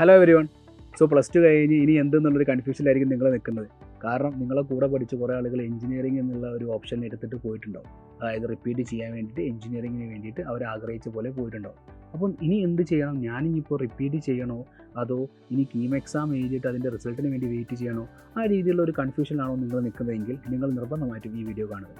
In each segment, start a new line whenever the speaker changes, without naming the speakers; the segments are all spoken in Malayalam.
Hello everyone. സോ +2 കഴിഞ്ഞ് ഇനി എന്തെന്നുള്ളൊരു കൺഫ്യൂഷനിലായിരിക്കും നിങ്ങൾ നിൽക്കുന്നത്. കാരണം നിങ്ങളെ കൂടെ പഠിച്ച കുറേ ആളുകൾ എഞ്ചിനീയറിംഗ് എന്നുള്ള ഒരു ഓപ്ഷൻ എടുത്തിട്ട് പോയിട്ടുണ്ടാവും. അതായത് റിപ്പീറ്റ് ചെയ്യാൻ വേണ്ടിയിട്ട് എഞ്ചിനീയറിങ്ങിന് വേണ്ടിയിട്ട് അവർ ആഗ്രഹിച്ച പോലെ പോയിട്ടുണ്ടാവും. അപ്പം ഇനി എന്ത് ചെയ്യണം? ഞാനിനിയിപ്പോൾ റിപ്പീറ്റ് ചെയ്യണോ അതോ ഇനി കീം എക്സാം എഴുതിയിട്ട് അതിൻ്റെ റിസൾട്ടിന് വേണ്ടി വെയിറ്റ് ചെയ്യണോ? ആ രീതിയിലുള്ള ഒരു കൺഫ്യൂഷനിലാണോ നിങ്ങൾ നിൽക്കുന്നതെങ്കിൽ നിങ്ങൾ നിർബന്ധമായിട്ടും ഈ വീഡിയോ കാണുക.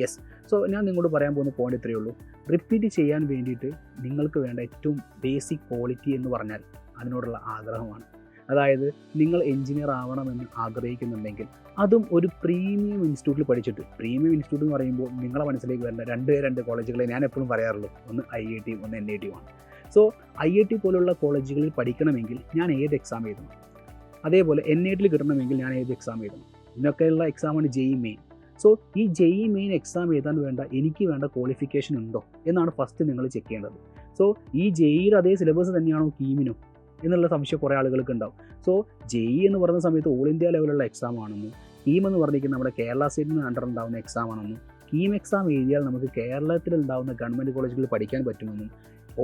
യെസ്. സോ ഞാൻ നിങ്ങളോട് പറയാൻ പോകുന്ന പോയിന്റ് ഇത്രയേ ഉള്ളൂ. റിപ്പീറ്റ് ചെയ്യാൻ വേണ്ടിയിട്ട് നിങ്ങൾക്ക് വേണ്ട ഏറ്റവും ബേസിക് ക്വാളിറ്റി എന്ന് പറഞ്ഞാൽ അതിനോടുള്ള ആഗ്രഹമാണ്. അതായത് നിങ്ങൾ എഞ്ചിനീയർ ആവണമെന്ന് ആഗ്രഹിക്കുന്നുണ്ടെങ്കിൽ അതും ഒരു പ്രീമിയം ഇൻസ്റ്റിറ്റ്യൂട്ടിൽ പഠിച്ചിട്ട്, പ്രീമിയം ഇൻസ്റ്റിറ്റ്യൂട്ട് എന്ന് പറയുമ്പോൾ നിങ്ങളെ മനസ്സിലേക്ക് വരുന്ന രണ്ട് കോളേജുകളെ ഞാൻ എപ്പോഴും പറയാറുള്ളൂ. ഒന്ന് IIT, ഒന്ന് NIT ആണ്. സോ IIT പോലുള്ള കോളേജുകളിൽ പഠിക്കണമെങ്കിൽ ഞാൻ ഏത് എക്സാം എഴുതണം? അതേപോലെ NITയിൽ കിട്ടണമെങ്കിൽ ഞാൻ ഏത് എക്സാം എഴുതണം? ഇതിനൊക്കെയുള്ള എക്സാമാണ് JEE മെയിൻ. സോ ഈ JEE മെയിൻ എക്സാം എഴുതാൻ എനിക്ക് വേണ്ട ക്വാളിഫിക്കേഷൻ ഉണ്ടോ എന്നാണ് ഫസ്റ്റ് നിങ്ങൾ ചെക്ക് ചെയ്യേണ്ടത്. സോ ഈ JEEയുടെ അതേ സിലബസ് തന്നെയാണോ കീമിനോ എന്നുള്ള സംശയം കുറേ ആളുകൾക്ക് ഉണ്ടാവും. സോ JEE എന്ന് പറയുന്ന സമയത്ത് ഓൾ ഇന്ത്യ ലെവലുള്ള എക്സാം ആണെന്നും കീം എന്ന് പറഞ്ഞിരിക്കുന്നത് നമ്മുടെ കേരള സ്റ്റേറ്റിന് അണ്ടർ ഉണ്ടാകുന്ന എക്സാം ആണെന്നും കീം എക്സാം എഴുതിയാൽ നമുക്ക് കേരളത്തിൽ ഉണ്ടാകുന്ന ഗവൺമെൻറ് കോളേജുകളിൽ പഠിക്കാൻ പറ്റുമെന്നും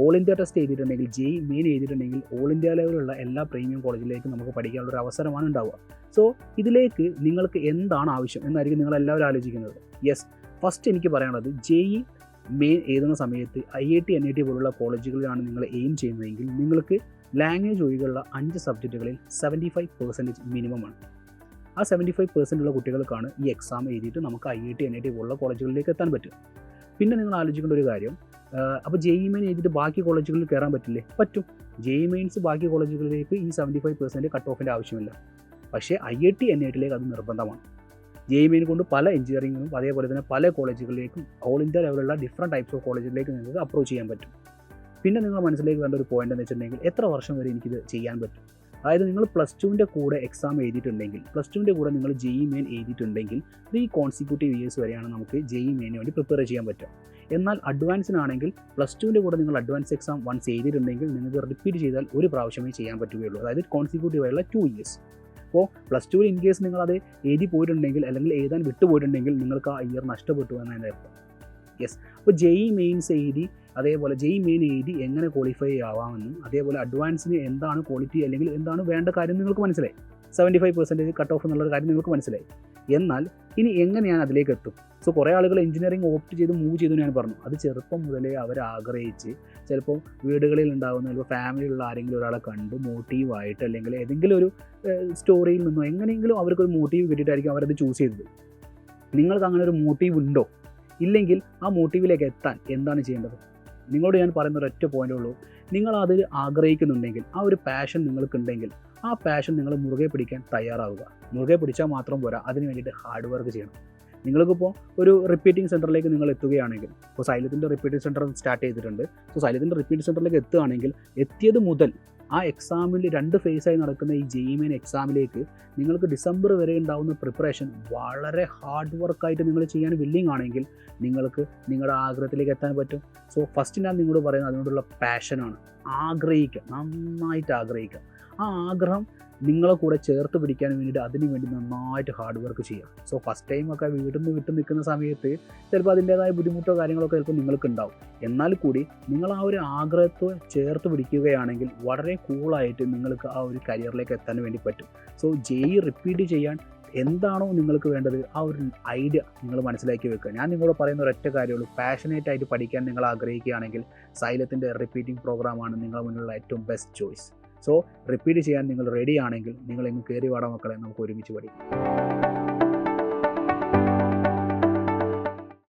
ഓൾ ഇന്ത്യ ടെസ്റ്റ് എഴുതിയിട്ടുണ്ടെങ്കിൽ JEE മെയിൻ എഴുതിയിട്ടുണ്ടെങ്കിൽ ഓൾ ഇന്ത്യ ലെവലുള്ള എല്ലാ പ്രീമിയം കോളേജിലേക്ക് നമുക്ക് പഠിക്കാനുള്ള ഒരു അവസരമാണ് ഉണ്ടാവുക. സോ ഇതിലേക്ക് നിങ്ങൾക്ക് എന്താണ് ആവശ്യം എന്നായിരിക്കും നിങ്ങൾ എല്ലാവരും ആലോചിക്കുന്നത്. യെസ്, ഫസ്റ്റ് എനിക്ക് പറയാനുള്ളത് JEE മെയിൻ എഴുതുന്ന സമയത്ത് IIT NIT പോലുള്ള കോളേജുകളിലാണ് നിങ്ങൾ എയിം ചെയ്യുന്നതെങ്കിൽ നിങ്ങൾക്ക് ലാംഗ്വേജ് ഒഴികെയുള്ള 5 സബ്ജക്റ്റുകളിൽ 75% മിനിമമാണ്. ആ 75% ഉള്ള കുട്ടികൾക്കാണ് ഈ എക്സാം എഴുതിയിട്ട് നമുക്ക് IIT NIT പോലുള്ള കോളേജുകളിലേക്ക് എത്താൻ പറ്റും. പിന്നെ നിങ്ങൾ ആലോചിക്കേണ്ട ഒരു കാര്യം, അപ്പോൾ JEE മെയിൻ എഴുതിയിട്ട് ബാക്കി കോളേജുകളിൽ കയറാൻ പറ്റില്ലേ? പറ്റും. JEE മെയിൻസ് ബാക്കി കോളേജുകളിലേക്ക് ഈ 75% കട്ട് ഓഫിൻ്റെ ആവശ്യമില്ല. പക്ഷേ IIT NITയിലേക്ക് അത് നിർബന്ധമാണ്. JEE മെയിൻ കൊണ്ട് പല എഞ്ചിനീയറിംഗിനും അതേപോലെ തന്നെ പല കോളേജുകളിലേക്കും ഓൾ ഇന്ത്യ ലെവലുള്ള ഡിഫറെൻറ്റ് ടൈപ്സ് ഓഫ് കോളേജിലേക്ക് നിങ്ങൾക്ക് അപ്രോച്ച് ചെയ്യാൻ പറ്റും. പിന്നെ നിങ്ങൾ മനസ്സിലേക്ക് വേണ്ട ഒരു പോയിന്റ് എന്ന് വെച്ചിട്ടുണ്ടെങ്കിൽ എത്ര വർഷം വരെ എനിക്കിത് ചെയ്യാൻ പറ്റും? അതായത് നിങ്ങൾ +2ൻ്റെ കൂടെ എക്സാം എഴുതിയിട്ടുണ്ടെങ്കിൽ, +2ൻ്റെ കൂടെ നിങ്ങൾ JEE മെയിൻ എഴുതിയിട്ടുണ്ടെങ്കിൽ 3 കോൺസിക്യൂട്ടീവ് ഇയേഴ്സ് വരെയാണ് നമുക്ക് JEE മെയിന് വേണ്ടി പ്രിപ്പയർ ചെയ്യാൻ പറ്റുക. എന്നാൽ അഡ്വാൻസിനാണെങ്കിൽ +2ൻ്റെ കൂടെ നിങ്ങൾ അഡ്വാൻസ് എക്സാം വൺസ് എഴുതിയിട്ടുണ്ടെങ്കിൽ നിങ്ങൾക്ക് റിപ്പീറ്റ് ചെയ്താൽ ഒരു പ്രാവശ്യമേ ചെയ്യാൻ പറ്റുകയുള്ളൂ. അതായത് കോൺസിക്യൂട്ടീവ് ആയുള്ള 2 ഇയേഴ്സ്. അപ്പോൾ +2 ഇൻ കേസ് നിങ്ങളത് എഴുതി പോയിട്ടുണ്ടെങ്കിൽ അല്ലെങ്കിൽ എഴുതാൻ വിട്ടുപോയിട്ടുണ്ടെങ്കിൽ നിങ്ങൾക്ക് ആ ഇയർ നഷ്ടപ്പെട്ടു എന്നതിൻ്റെ അർത്ഥം. യെസ്. അപ്പോൾ JEE മെയിൻസ് എഴുതി അതേപോലെ JEE മെയിൻ എഴുതി എങ്ങനെ ക്വാളിഫൈ ആവാമെന്നും അതേപോലെ അഡ്വാൻസിന് എന്താണ് ക്വാളിറ്റി അല്ലെങ്കിൽ എന്താണ് വേണ്ട കാര്യം നിങ്ങൾക്ക് മനസ്സിലായി. 75% കട്ട് ഓഫ് എന്നുള്ളൊരു കാര്യം നിങ്ങൾക്ക് മനസ്സിലായി. എന്നാൽ ഇനി എങ്ങനെ ഞാൻ അതിലേക്ക് എത്തും? സോ കുറേ ആളുകൾ എഞ്ചിനീയറിംഗ് ഓപ്റ്റ് ചെയ്ത് മൂവ് ചെയ്തു ഞാൻ പറഞ്ഞു. അത് ചെറുപ്പം മുതലേ അവർ ആഗ്രഹിച്ച് ചിലപ്പോൾ വീടുകളിൽ ഉണ്ടാകുന്ന ചിലപ്പോൾ ഫാമിലിയിലുള്ള ആരെങ്കിലും ഒരാളെ കണ്ട് മോട്ടീവായിട്ട് അല്ലെങ്കിൽ ഏതെങ്കിലും ഒരു സ്റ്റോറിയിൽ നിന്നോ എങ്ങനെയെങ്കിലും അവർക്കൊരു മോട്ടീവ് കിട്ടിയിട്ടായിരിക്കും അവരത് ചൂസ് ചെയ്തത്. നിങ്ങൾക്ക് അങ്ങനെ ഒരു മോട്ടീവ് ഉണ്ടോ? ഇല്ലെങ്കിൽ ആ മോട്ടീവിലേക്ക് എത്താൻ എന്താണ് ചെയ്യേണ്ടത്? നിങ്ങളോട് ഞാൻ പറയുന്ന ഒരൊറ്റ പോയിൻ്റേ ഉള്ളൂ. നിങ്ങൾ അത് ആഗ്രഹിക്കുന്നുണ്ടെങ്കിൽ, ആ ഒരു പാഷൻ നിങ്ങൾക്കുണ്ടെങ്കിൽ ആ പാഷൻ നിങ്ങൾ മുറുകെ പിടിക്കാൻ തയ്യാറാവുക. മുറുകെ പിടിച്ചാൽ മാത്രം പോരാ, അതിന് വേണ്ടിയിട്ട് ഹാർഡ് വർക്ക് ചെയ്യണം. നിങ്ങൾക്കിപ്പോൾ ഒരു റിപ്പീറ്റിംഗ് സെൻറ്ററിലേക്ക് നിങ്ങൾ എത്തുകയാണെങ്കിൽ, ഇപ്പോൾ സൈലത്തിൻ്റെ റിപ്പീറ്റിംഗ് സെൻറ്റർ സ്റ്റാർട്ട് ചെയ്തിട്ടുണ്ട്. സോ സൈലത്തിൻ്റെ റിപ്പീറ്റിംഗ് സെൻറ്ററിലേക്ക് എത്തുകയാണെങ്കിൽ എത്തിയത് മുതൽ ആ എക്സാമിൽ 2 ഫേസായി നടക്കുന്ന ഈ JEE മെയിൻ എക്സാമിലേക്ക് നിങ്ങൾക്ക് ഡിസംബർ വരെ ഉണ്ടാകുന്ന പ്രിപ്പറേഷൻ വളരെ ഹാർഡ് വർക്കായിട്ട് നിങ്ങൾ ചെയ്യാൻ വില്ലിങ് ആണെങ്കിൽ നിങ്ങൾക്ക് നിങ്ങളുടെ ആഗ്രഹത്തിലേക്ക് എത്താൻ പറ്റും. സോ ഫസ്റ്റ് ഞാൻ നിങ്ങളോട് പറയുന്നത് അതിനോടുള്ള പാഷനാണ്. ആഗ്രഹിക്കുക, നന്നായിട്ട് ആഗ്രഹിക്കുക. ആ ആഗ്രഹം നിങ്ങളെ കൂടെ ചേർത്ത് പിടിക്കാൻ വേണ്ടിയിട്ട് അതിന് വേണ്ടി നന്നായിട്ട് ഹാർഡ് വർക്ക് ചെയ്യുക. സോ ഫസ്റ്റ് ടൈമൊക്കെ വീട്ടിൽ നിന്ന് വിട്ട് നിൽക്കുന്ന സമയത്ത് ചിലപ്പോൾ അതിൻ്റേതായ ബുദ്ധിമുട്ടോ കാര്യങ്ങളൊക്കെ ചിലപ്പോൾ നിങ്ങൾക്കുണ്ടാവും. എന്നാൽ കൂടി നിങ്ങൾ ആ ഒരു ആഗ്രഹത്തെ ചേർത്ത് പിടിക്കുകയാണെങ്കിൽ വളരെ കൂളായിട്ട് നിങ്ങൾക്ക് ആ ഒരു കരിയറിലേക്ക് എത്താൻ വേണ്ടി പറ്റും. സോ JEE റിപ്പീറ്റ് ചെയ്യാൻ എന്താണോ നിങ്ങൾക്ക് വേണ്ടത് ആ ഒരു ഐഡിയ നിങ്ങൾ മനസ്സിലാക്കി വെക്കുക. ഞാൻ നിങ്ങളോട് പറയുന്ന ഒരൊറ്റ കാര്യമുള്ളൂ, പാഷനേറ്റ് ആയിട്ട് പഠിക്കാൻ നിങ്ങൾ ആഗ്രഹിക്കുകയാണെങ്കിൽ സൈലത്തിൻ്റെ റിപ്പീറ്റിംഗ് പ്രോഗ്രാമാണ് നിങ്ങളുടെ മുന്നിലുള്ള ഏറ്റവും ബെസ്റ്റ് ചോയ്സ്. സോ റിപ്പീറ്റ് ചെയ്യാൻ നിങ്ങൾ റെഡി ആണെങ്കിൽ നിങ്ങൾ ഇങ്ങ് കയറി വാടാ മക്കളെ, നമുക്ക് ഒരുമിച്ച് പഠിക്കാം.